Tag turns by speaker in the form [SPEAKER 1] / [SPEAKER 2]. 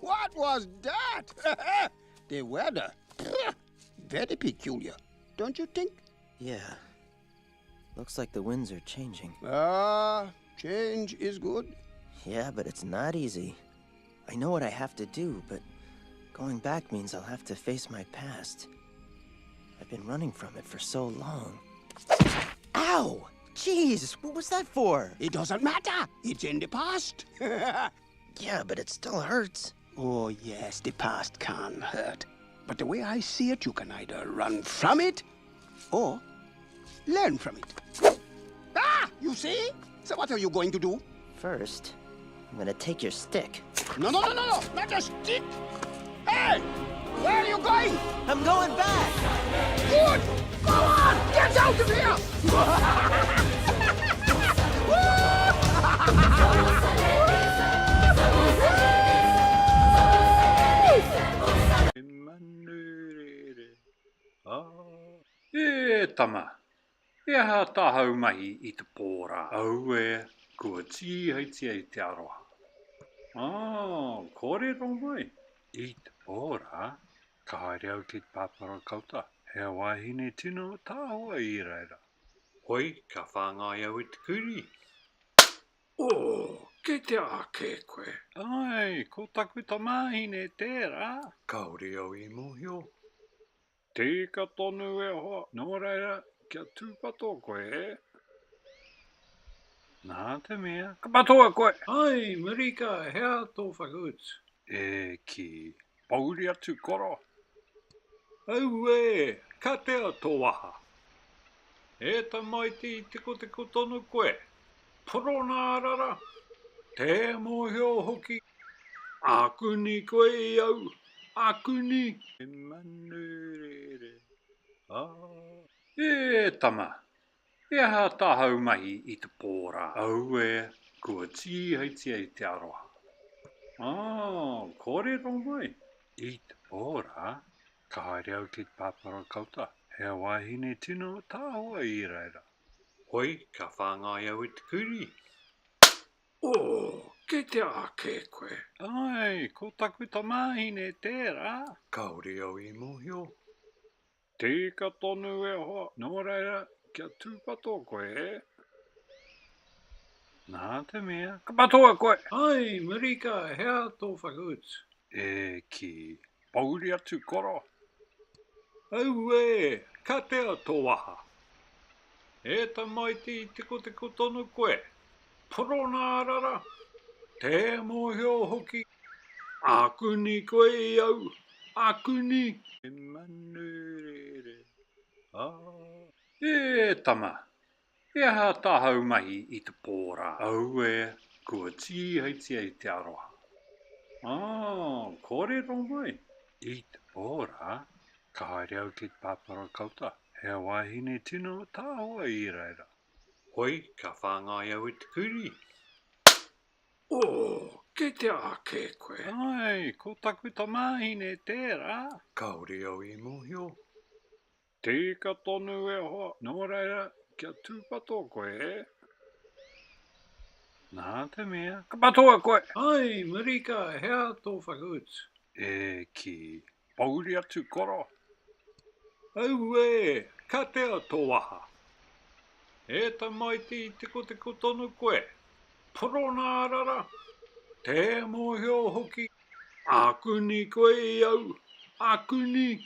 [SPEAKER 1] What was that? The weather. Very peculiar, don't you think?
[SPEAKER 2] Yeah. Looks like the winds are changing.
[SPEAKER 1] Change is good.
[SPEAKER 2] Yeah, but it's not easy. I know what I have to do, but going back means I'll have to face my past. I've been running from it for so long. Ow! Jeez, what was that for?
[SPEAKER 1] It doesn't matter. It's in the past.
[SPEAKER 2] Yeah, but it still hurts.
[SPEAKER 1] Oh, yes, the past can hurt. But the way I see it, you can either run from it or learn from it. Ah, you see? So what are you going to do?
[SPEAKER 2] First, I'm gonna take your stick.
[SPEAKER 1] No, not a stick. Hey, where are you going?
[SPEAKER 2] I'm going back!
[SPEAKER 1] Good! Go on! Get out of here!
[SPEAKER 3] E tama, e ha tahau mahi I te pōra. Au e, kua tīheitia I te aroha. Kōrero mai. I te pōra, ka haere au ki te pāpara kauta. Hea wahine tino tāua I reira. Hoi, ka whāngai au I te kuri. Ke te ake koe. Ai, ko taku ta mahine tērā. Kauri au I muhio. Te ka tonu e hoa, nō reira, kia tūpato koe e. Nā te mea, ka patoa koe. Ai, Marika, hea tō whakauts. E ki pauri atu koro. Au e, ka tea tō waha. E ta maiti I tiko tonu koe. Poro nā rara, te mohio hoki. Akuni koe I au. Akuni. E manurere. E tama. E ha tahau mahi I te pōra. Au e, kua tīheitia I te aroha. Kōrero mai. I te pōra, ka haere au ki te pāpara kauta. Hea wahine tino tāua I reira. Hoi, ka whāngai au I te kuri. Ke te ake koe. Ai, ko taku ta mahine tērā. Kauri au I muhio. Te ka tonu e hoa, nō reira, kia tūpato koe e. Nā te mea, ka patoa koe. Ai, Marika, hea tō whakauts. E ki pauri atu koro. Au e, ka tea tō waha. E ta maiti I tiko tonu koe. Poro nā rara. Te mohio hoki. Akuni koe I au. Akuni. E manurere. E tama. E ha tahau mahi I te pōra. Au e, kua tīheitia I te aroha. Kōrero mai. I te pōra, ka haere au ki te pāpara kauta. Hea wahine tino tāua I reira. Hoi, ka whāngai au I te kuri. Ke te ake koe. Ai, ko taku ta mahine tērā. Kauri au I muhio. Te ka tonu e hoa, nō reira, kia tūpato koe e. Nā te mea, ka patoa koe. Ai, Marika, hea tō whakauts. E ki pauri atu koro. Au e, ka tea tō waha. E ta maiti I tiko tonu koe. Poro nā rara. Te mohio hoki. Akuni koe I au. Akuni.